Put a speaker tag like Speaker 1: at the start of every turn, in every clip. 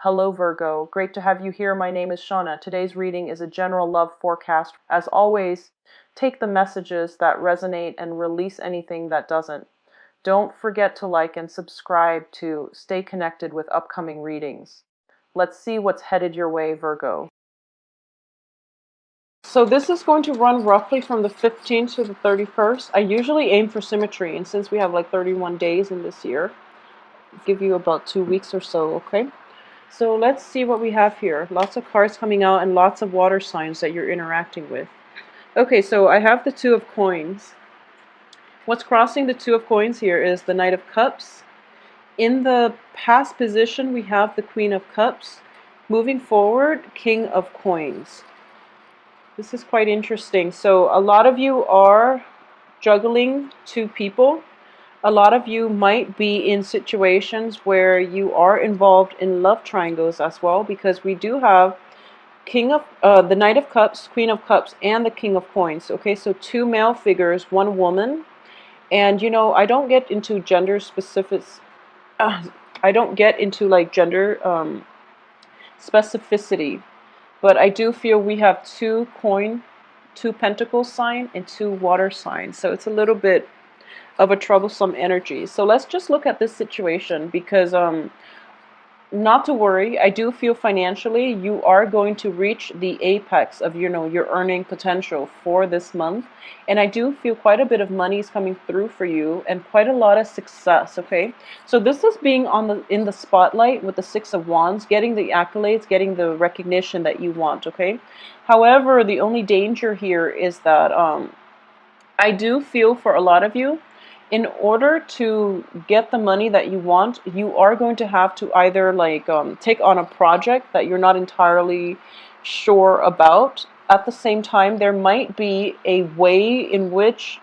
Speaker 1: Hello Virgo, great to have you here. My name is Shauna. Today's reading is a general love forecast. As always, take the messages that resonate and release anything that doesn't. Don't forget to like and subscribe to stay connected with upcoming readings. Let's see what's headed your way, Virgo. So this is going to run roughly from the 15th to the 31st. I usually aim for symmetry, and since we have like 31 days in this year, I'll give you about 2 weeks or so, okay? So let's see what we have here. Lots of cards coming out and lots of water signs that you're interacting with. Okay, so I have the Two of Coins. What's crossing the Two of Coins here is the Knight of Cups. In the past position, we have the Queen of Cups. Moving forward, King of Coins. This is quite interesting. So a lot of you are juggling two people. A lot of you might be in situations where you are involved in love triangles as well, because we do have the Knight of Cups, Queen of Cups, and the King of Coins. Okay, so two male figures, one woman. And you know, I don't get into gender specifics. I don't get into like gender specificity, but I do feel we have two pentacles sign and two water signs. So it's a little bit of a troublesome energy. So let's just look at this situation, because not to worry, I do feel financially you are going to reach the apex of your earning potential for this month, and I do feel quite a bit of money is coming through for you and quite a lot of success. Okay, so this is being in the spotlight with the Six of Wands, getting the accolades, getting the recognition that you want. Okay, however, the only danger here is that I do feel for a lot of you, in order to get the money that you want, you are going to have to either take on a project that you're not entirely sure about. At the same time, there might be a way in which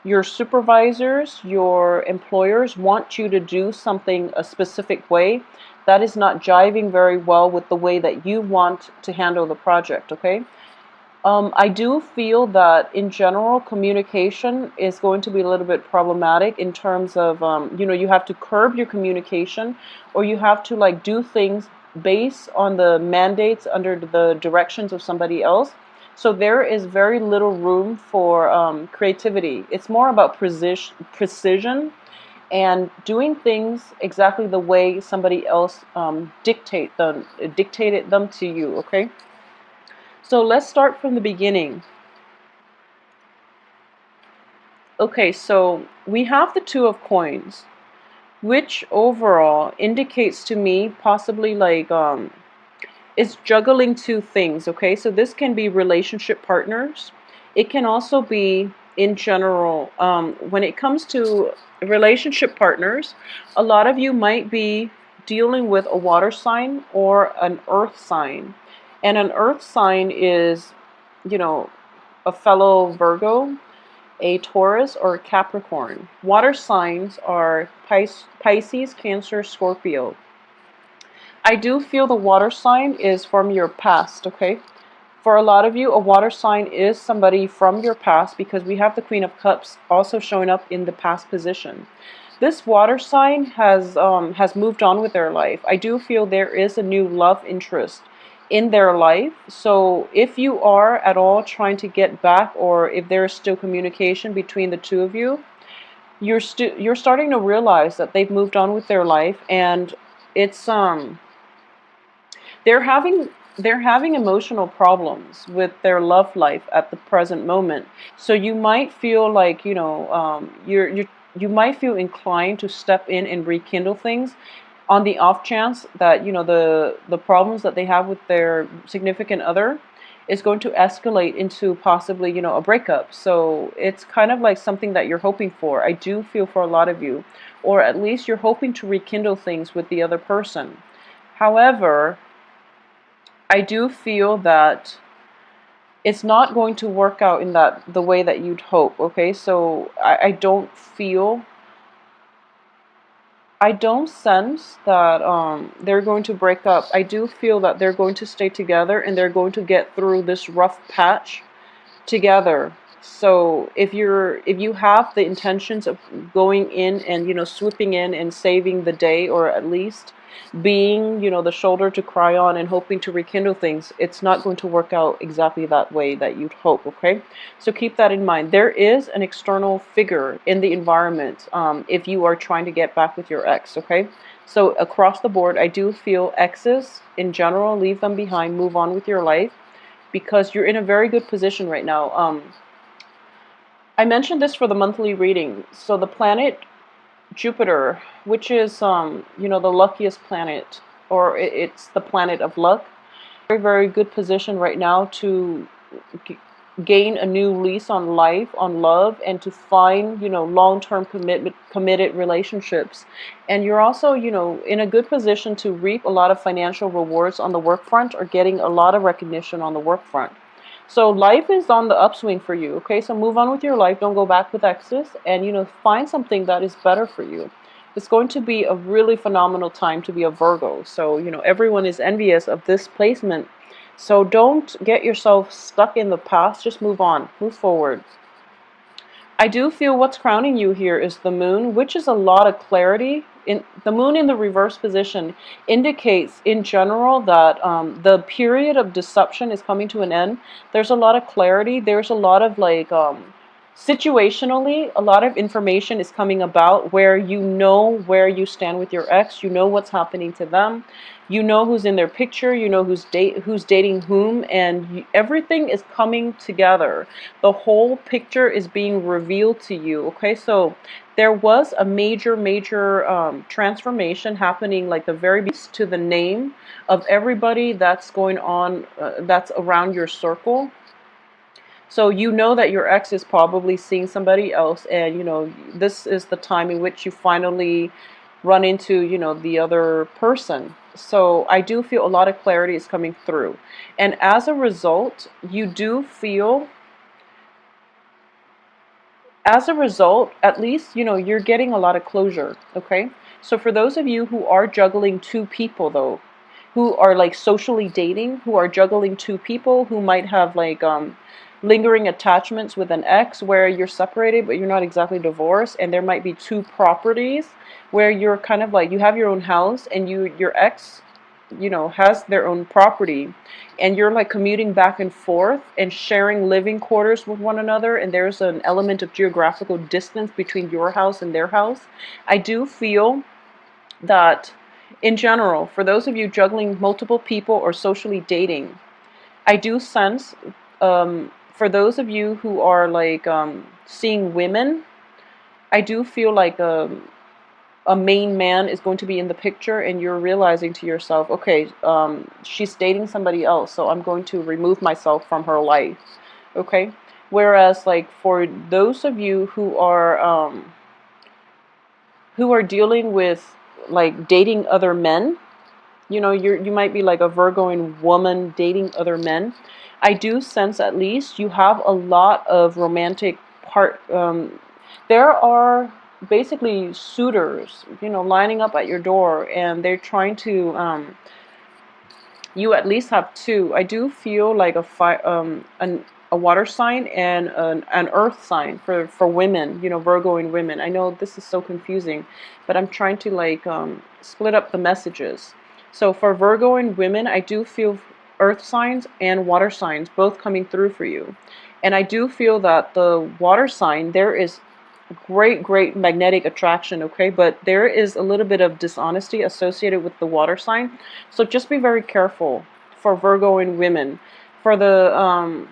Speaker 1: your supervisors, your employers want you to do something a specific way that is not jiving very well with the way that you want to handle the project, okay? I do feel that in general communication is going to be a little bit problematic in terms of, you have to curb your communication, or you have to like do things based on the mandates under the directions of somebody else. So there is very little room for creativity. It's more about precision and doing things exactly the way somebody else dictated them to you, okay? So let's start from the beginning. Okay, so we have the Two of Coins, which overall indicates to me possibly it's juggling two things. Okay, so this can be relationship partners. It can also be in general, when it comes to relationship partners, a lot of you might be dealing with a water sign or an earth sign. And an earth sign is, a fellow Virgo, a Taurus, or a Capricorn. Water signs are Pisces, Cancer, Scorpio. I do feel the water sign is from your past, okay? For a lot of you, a water sign is somebody from your past, because we have the Queen of Cups also showing up in the past position. This water sign has moved on with their life. I do feel there is a new love interest in their life. So if you are at all trying to get back, or if there's still communication between the two of you, you're starting to realize that they've moved on with their life, and it's they're having emotional problems with their love life at the present moment. So you might feel like you might feel inclined to step in and rekindle things, on the off chance that the problems that they have with their significant other is going to escalate into possibly a breakup. So it's kind of like something that you're hoping for. I do feel for a lot of you, or at least you're hoping to rekindle things with the other person. However, I do feel that it's not going to work out in the way that you'd hope. Okay, so I don't sense that they're going to break up. I do feel that they're going to stay together, and they're going to get through this rough patch together. So if you have the intentions of going in and, swooping in and saving the day, or at least being, the shoulder to cry on and hoping to rekindle things, it's not going to work out exactly that way that you'd hope, okay? So keep that in mind. There is an external figure in the environment, if you are trying to get back with your ex, okay? So across the board, I do feel exes in general, leave them behind, move on with your life, because you're in a very good position right now. I mentioned this for the monthly reading. So the planet Jupiter, which is, the luckiest planet, or it's the planet of luck, very, very good position right now to gain a new lease on life, on love, and to find, long-term committed relationships. And you're also, in a good position to reap a lot of financial rewards on the work front, or getting a lot of recognition on the work front. So life is on the upswing for you, okay? So move on with your life. Don't go back with exes, and, find something that is better for you. It's going to be a really phenomenal time to be a Virgo. So, everyone is envious of this placement. So don't get yourself stuck in the past. Just move on, move forward. I do feel what's crowning you here is the moon, which is a lot of clarity. The moon in the reverse position indicates in general that the period of deception is coming to an end. There's a lot of clarity. There's a lot of situationally, a lot of information is coming about where you know where you stand with your ex. You know what's happening to them. You know who's in their picture. You know who's dating whom, and everything is coming together. The whole picture is being revealed to you. Okay, so there was a major transformation happening, like the very beast, to the name of everybody that's going on, that's around your circle. So you know that your ex is probably seeing somebody else, and this is the time in which you finally run into the other person. So I do feel a lot of clarity is coming through, and as a result, at least you're getting a lot of closure. Okay, so for those of you who are juggling two people, though, who are like socially dating, who are juggling two people, who might have lingering attachments with an ex, where you're separated but you're not exactly divorced, and there might be two properties where you're kind of like, you have your own house, and your ex has their own property, and you're like commuting back and forth and sharing living quarters with one another, and there's an element of geographical distance between your house and their house. I do feel that in general, for those of you juggling multiple people or socially dating, I do sense, for those of you who are seeing women, I do feel like a main man is going to be in the picture, and you're realizing to yourself, okay, she's dating somebody else, so I'm going to remove myself from her life. Okay, whereas for those of you who are dealing with dating other men, you might be like a Virgoing woman dating other men. I do sense at least you have a lot of romantic there are basically suitors, lining up at your door, and they're trying to, you at least have two. I do feel like a water sign and an earth sign for women, Virgoing women. I know this is so confusing, but I'm trying to split up the messages. So for Virgoing women, I do feel earth signs and water signs both coming through for you. And I do feel that the water sign, there is great magnetic attraction, okay, but there is a little bit of dishonesty associated with the water sign. So just be very careful for Virgoing women. For the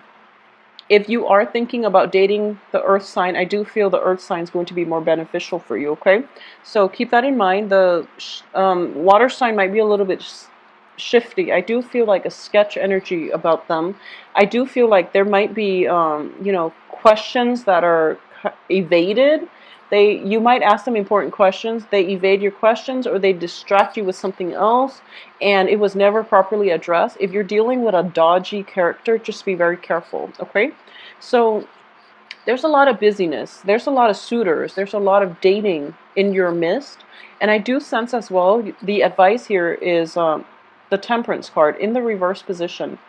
Speaker 1: if you are thinking about dating the earth sign, I do feel the earth sign is going to be more beneficial for you, okay? So keep that in mind. The water sign might be a little bit shifty. I do feel like a sketch energy about them. I do feel like there might be, questions that are evaded. You might ask them important questions, they evade your questions, or they distract you with something else, and it was never properly addressed. If you're dealing with a dodgy character, just be very careful, okay? So there's a lot of busyness, there's a lot of suitors, there's a lot of dating in your midst, and I do sense as well, the advice here is the Temperance card in the reverse position.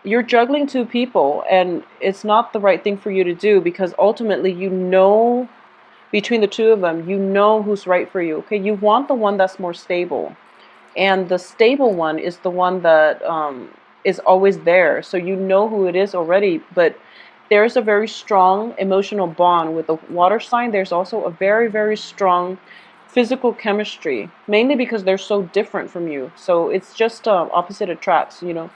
Speaker 1: you're juggling two people, and it's not the right thing for you to do, because ultimately, you know, between the two of them, you know who's right for you. Okay, you want the one that's more stable, and the stable one is the one that is always there. So you know who it is already, but there's a very strong emotional bond with the water sign. There's also a very, very strong physical chemistry, mainly because they're so different from you. So it's just opposite attracts, you know.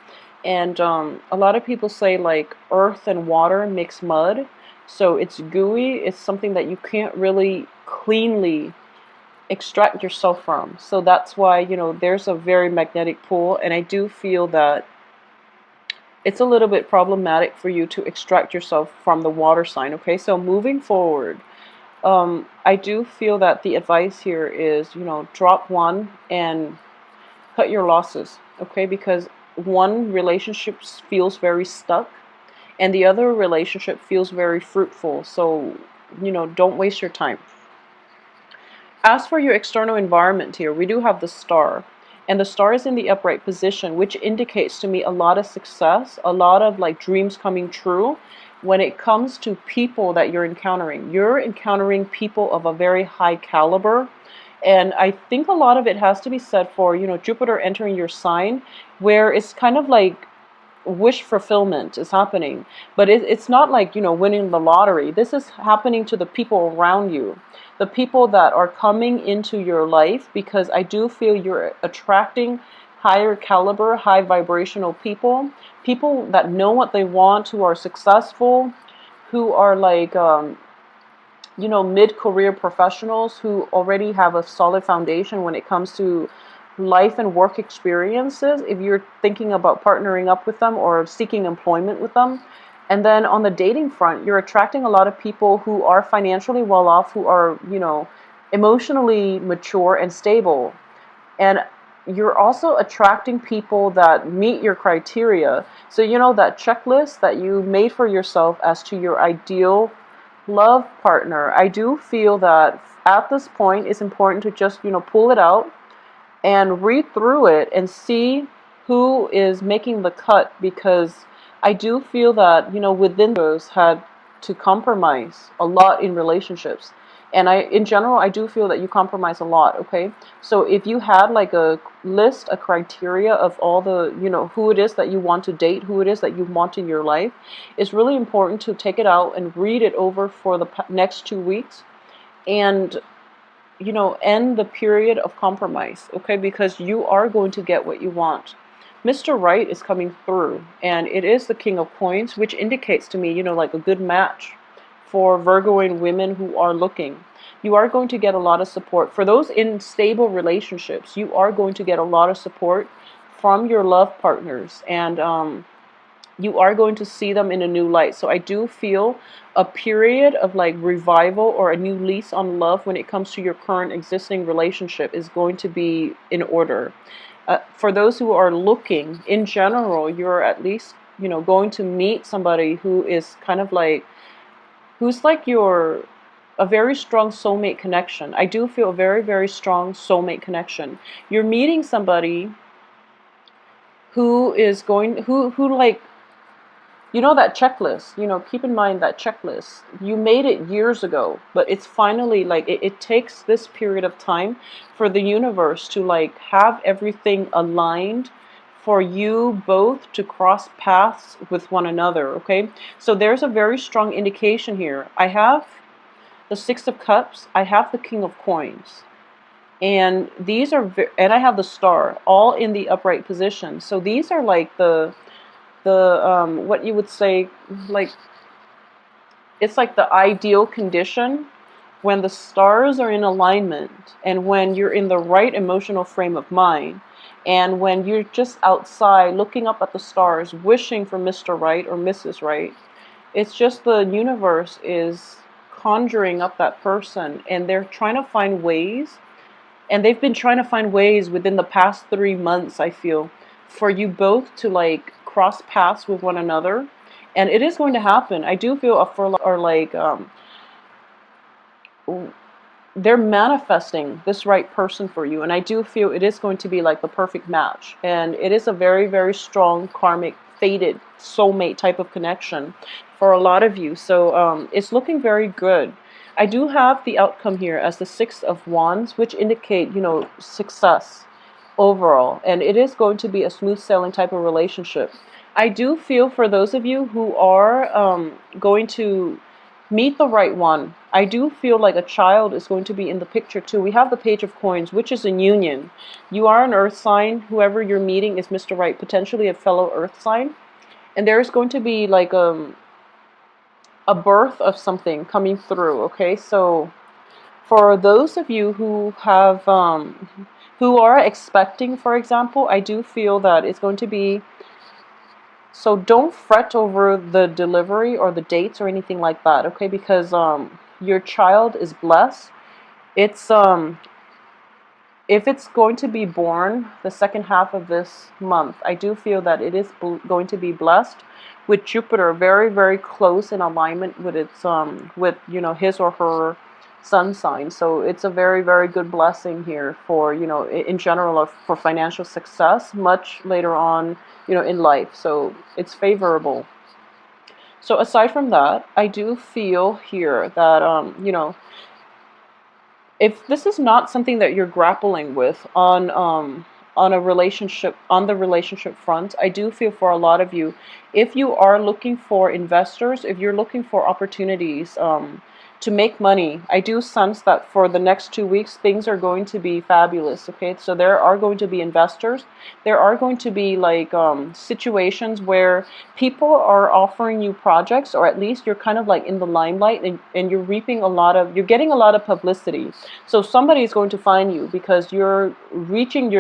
Speaker 1: And a lot of people say like earth and water mix mud. So it's gooey. It's something that you can't really cleanly extract yourself from. So that's why, you know, there's a very magnetic pull. And I do feel that it's a little bit problematic for you to extract yourself from the water sign. Okay, so moving forward, I do feel that the advice here is, you know, drop one and cut your losses. Okay, because one relationship feels very stuck and the other relationship feels very fruitful. So, you know, don't waste your time. As for your external environment here, we do have the star. And the star is in the upright position, which indicates to me a lot of success, a lot of like dreams coming true when it comes to people that you're encountering. You're encountering people of a very high caliber. And I think a lot of it has to be said for, you know, Jupiter entering your sign, where it's kind of like wish fulfillment is happening, but it's not like, you know, winning the lottery. This is happening to the people around you, the people that are coming into your life, because I do feel you're attracting higher caliber, high vibrational people, people that know what they want, who are successful, who are like you know, mid-career professionals who already have a solid foundation when it comes to life and work experiences, if you're thinking about partnering up with them or seeking employment with them. And then on the dating front, you're attracting a lot of people who are financially well off, who are, you know, emotionally mature and stable. And you're also attracting people that meet your criteria. So, you know, that checklist that you made for yourself as to your ideal love partner, I do feel that at this point it's important to just, you know, pull it out and read through it and see who is making the cut, because I do feel that, you know, within those had to compromise a lot in relationships. And in general, I do feel that you compromise a lot, okay? So if you had like a list, a criteria of all the, you know, who it is that you want to date, who it is that you want in your life, it's really important to take it out and read it over for the next 2 weeks and, you know, end the period of compromise, okay? Because you are going to get what you want. Mr. Right is coming through, and it is the King of Coins, which indicates to me, you know, like a good match for Virgoing women who are looking. You are going to get a lot of support. For those in stable relationships, you are going to get a lot of support from your love partners, and you are going to see them in a new light. So I do feel a period of like revival or a new lease on love when it comes to your current existing relationship is going to be in order. For those who are looking, in general, you're at least, you know, going to meet somebody who is kind of like, who's like your, a very strong soulmate connection. I do feel a very, very strong soulmate connection. You're meeting somebody who is going, who like, you know, that checklist, you know, keep in mind that checklist. You made it years ago, but it's finally like, it takes this period of time for the universe to like have everything aligned for you both to cross paths with one another, okay? So there's a very strong indication here. I have the Six of Cups, I have the King of Coins. And these are, and I have the Star, all in the upright position. So these are like the what you would say, like, it's like the ideal condition when the stars are in alignment and when you're in the right emotional frame of mind and when you're just outside looking up at the stars wishing for Mr. Right or Mrs. Right. It's just the universe is conjuring up that person, and they're trying to find ways, and they've been trying to find ways within the past 3 months, I feel, for you both to like cross paths with one another. And it is going to happen. I do feel for like they're manifesting this right person for you, and I do feel it is going to be like the perfect match, and it is a very, very strong karmic fated soulmate type of connection for a lot of you. So it's looking very good. I do have the outcome here as the Six of Wands, which indicate, success overall. And it is going to be a smooth sailing type of relationship. I do feel for those of you who are going to meet the right one, I do feel like a child is going to be in the picture too. We have the Page of Coins, which is in union. You are an earth sign. Whoever you're meeting is Mr. Right, potentially a fellow earth sign. And there's going to be like a birth of something coming through, okay? So for those of you who have who are expecting, for example, I do feel that it's going to be, so don't fret over the delivery or the dates or anything like that, okay? Because your child is blessed. It's if it's going to be born the second half of this month, I do feel that it is going to be blessed with Jupiter very, very close in alignment with its with his or her sun sign. So it's a very, very good blessing here for in general for financial success much later on in life. So it's favorable. So aside from that, I do feel here that if this is not something that you're grappling with on a relationship, on the relationship front, I do feel for a lot of you, if you are looking for investors, if you're looking for opportunities to make money, I do sense that for the next 2 weeks things are going to be fabulous. Okay, so there are going to be investors, there are going to be like situations where people are offering you projects, or at least you're kind of like in the limelight, and you're reaping you're getting a lot of publicity. So somebody is going to find you because you're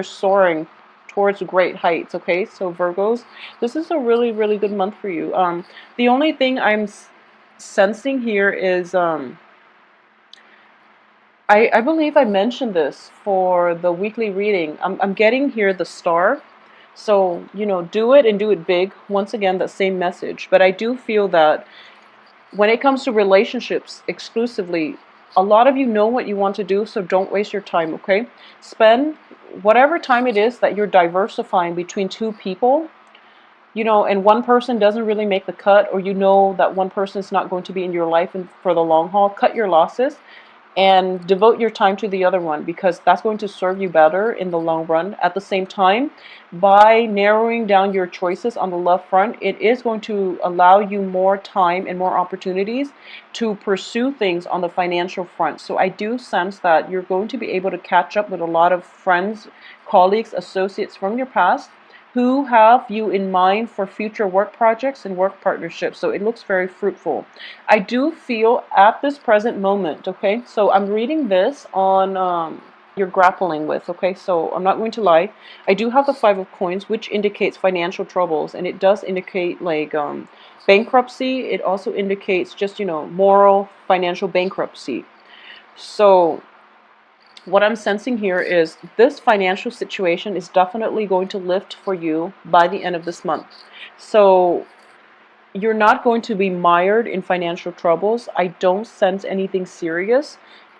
Speaker 1: soaring towards great heights. Okay, so Virgos, this is a really, really good month for you. The only thing I'm sensing here is I believe I mentioned this for the weekly reading. I'm getting here the Star. So, do it and do it big. Once again, that same message. But I do feel that when it comes to relationships exclusively, a lot of you know what you want to do, so don't waste your time, okay? Spend whatever time it is that you're diversifying between two people, and one person doesn't really make the cut, or that one person is not going to be in your life for the long haul. Cut your losses and devote your time to the other one, because that's going to serve you better in the long run. At the same time, by narrowing down your choices on the love front, it is going to allow you more time and more opportunities to pursue things on the financial front. So I do sense that you're going to be able to catch up with a lot of friends, colleagues, associates from your past who have you in mind for future work projects and work partnerships. So it looks very fruitful. I do feel at this present moment, okay, so I'm reading this on you're grappling with, okay, so I'm not going to lie. I do have the Five of Coins, which indicates financial troubles, and it does indicate like bankruptcy. It also indicates just, moral financial bankruptcy. So what I'm sensing here is this financial situation is definitely going to lift for you by the end of this month. So you're not going to be mired in financial troubles. I don't sense anything serious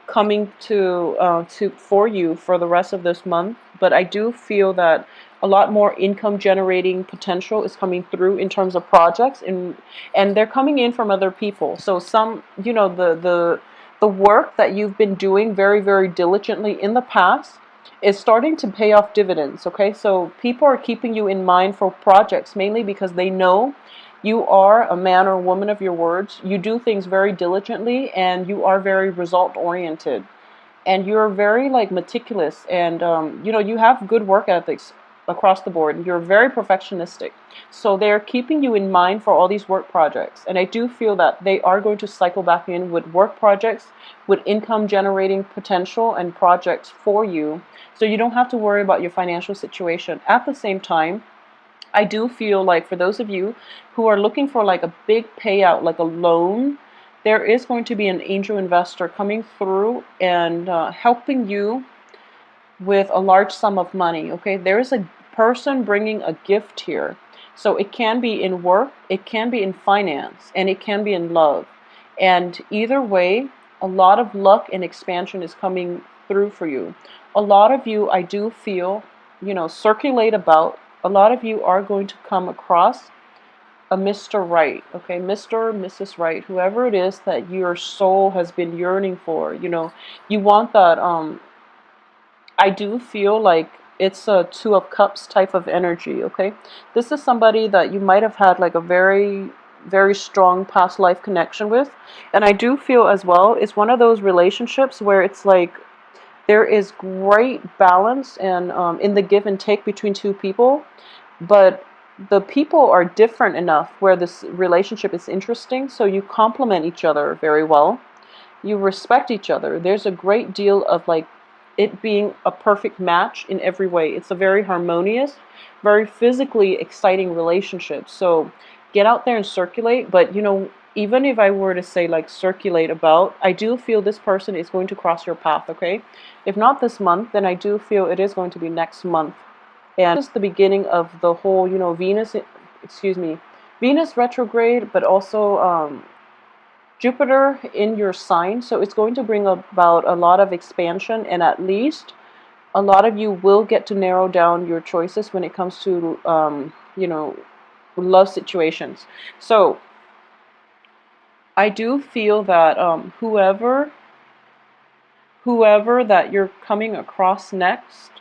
Speaker 1: coming for you for the rest of this month, but I do feel that a lot more income generating potential is coming through in terms of projects, and they're coming in from other people. So some, the work that you've been doing very, very diligently in the past is starting to pay off dividends, okay? So people are keeping you in mind for projects, mainly because they know you are a man or woman of your words. You do things very diligently, and you are very result oriented, and you're very like meticulous, and you have good work ethics across the board. You're very perfectionistic. So they're keeping you in mind for all these work projects. And I do feel that they are going to cycle back in with work projects, with income generating potential and projects for you. So you don't have to worry about your financial situation. At the same time, I do feel like for those of you who are looking for like a big payout, like a loan, there is going to be an angel investor coming through and helping you with a large sum of money, okay? There is a person bringing a gift here. So it can be in work, it can be in finance, and it can be in love. And either way, a lot of luck and expansion is coming through for you. A lot of you, I do feel, circulate about. A lot of you are going to come across a Mr. Right, okay, Mr. or Mrs. Right, whoever it is that your soul has been yearning for, you want that. I do feel like it's a Two of Cups type of energy, okay? This is somebody that you might have had like a very, very strong past life connection with. And I do feel as well, it's one of those relationships where it's like there is great balance and in the give and take between two people, but the people are different enough where this relationship is interesting, so you complement each other very well. You respect each other. There's a great deal of like it being a perfect match in every way. It's a very harmonious, very physically exciting relationship. So get out there and circulate. But even if I were to say like circulate about, I do feel this person is going to cross your path, okay? If not this month, then I do feel it is going to be next month. And this is the beginning of the whole, Venus retrograde, but also Jupiter in your sign, so it's going to bring about a lot of expansion, and at least a lot of you will get to narrow down your choices when it comes to, love situations. So I do feel that whoever that you're coming across next,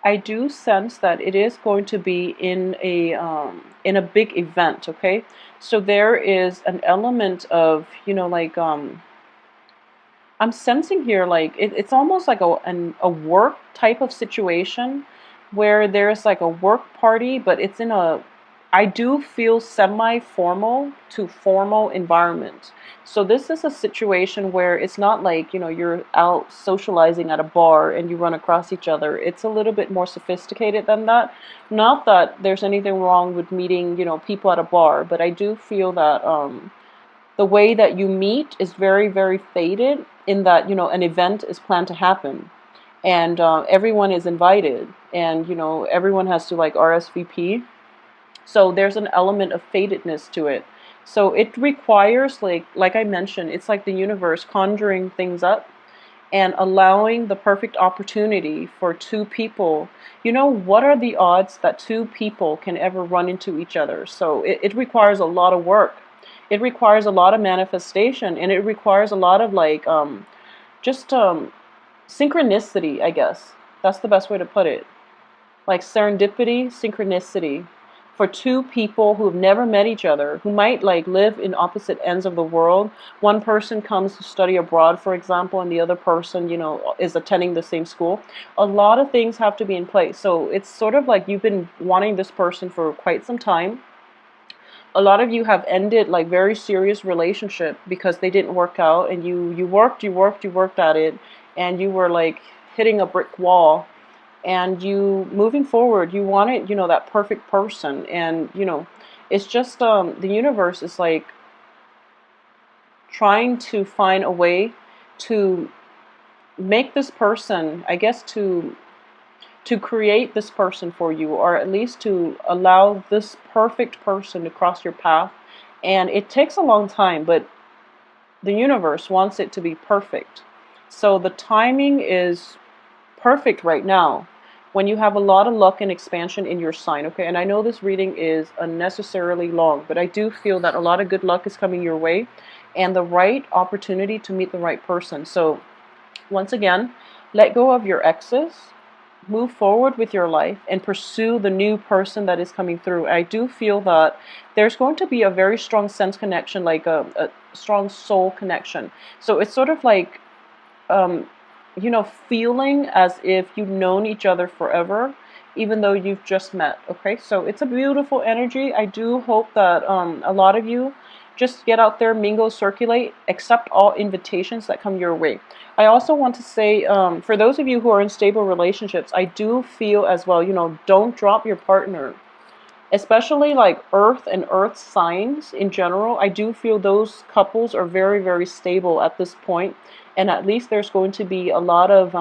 Speaker 1: I do sense that it is going to be in a big event, okay? So there is an element of, I'm sensing here like it's almost like a work type of situation where there's like a work party, but it's in a, I do feel semi-formal to formal environment. So this is a situation where it's not like, you're out socializing at a bar and you run across each other. It's a little bit more sophisticated than that. Not that there's anything wrong with meeting, people at a bar, but I do feel that the way that you meet is very, very faded in that, an event is planned to happen and everyone is invited and, everyone has to like RSVP. So there's an element of fadedness to it. So it requires like I mentioned, it's like the universe conjuring things up and allowing the perfect opportunity for two people. What are the odds that two people can ever run into each other? So it requires a lot of work. It requires a lot of manifestation, and it requires a lot of like just synchronicity, I guess. That's the best way to put it. Like serendipity, synchronicity for two people who have never met each other, who might like live in opposite ends of the world. One person comes to study abroad, for example, and the other person, is attending the same school. A lot of things have to be in place. So it's sort of like you've been wanting this person for quite some time. A lot of you have ended like very serious relationship because they didn't work out, and you worked at it, and you were like hitting a brick wall, and you moving forward, you wanted, that perfect person, and it's just the universe is like trying to find a way to make this person, I guess, to create this person for you, or at least to allow this perfect person to cross your path. And it takes a long time, but the universe wants it to be perfect. So the timing is perfect right now when you have a lot of luck and expansion in your sign, okay? And I know this reading is unnecessarily long, but I do feel that a lot of good luck is coming your way and the right opportunity to meet the right person. So once again, let go of your exes, move forward with your life, and pursue the new person that is coming through. I do feel that there's going to be a very strong sense connection, like a strong soul connection. So it's sort of like, feeling as if you've known each other forever, even though you've just met, okay? So it's a beautiful energy. I do hope that a lot of you just get out there, mingle, circulate, accept all invitations that come your way. I also want to say, for those of you who are in stable relationships, I do feel as well, don't drop your partner. Especially like earth and earth signs in general, I do feel those couples are very, very stable at this point. And at least there's going to be a lot of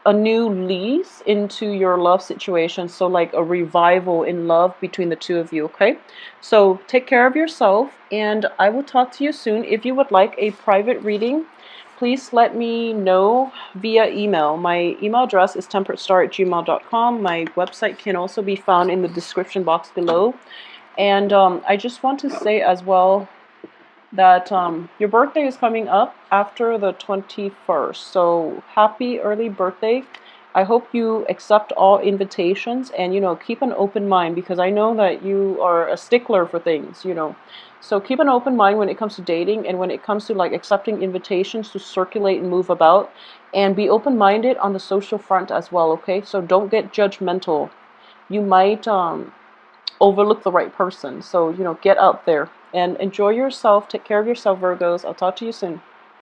Speaker 1: a new lease into your love situation. So like a revival in love between the two of you, okay? So take care of yourself, and I will talk to you soon. If you would like a private reading, please let me know via email. My email address is temperatestar@gmail.com. My website can also be found in the description box below. And I just want to say as well that your birthday is coming up after the 21st. So happy early birthday. I hope you accept all invitations and, keep an open mind, because I know that you are a stickler for things. So keep an open mind when it comes to dating and when it comes to like accepting invitations to circulate and move about, and be open-minded on the social front as well, okay? So don't get judgmental. You might overlook the right person. So, get out there and enjoy yourself. Take care of yourself, Virgos. I'll talk to you soon.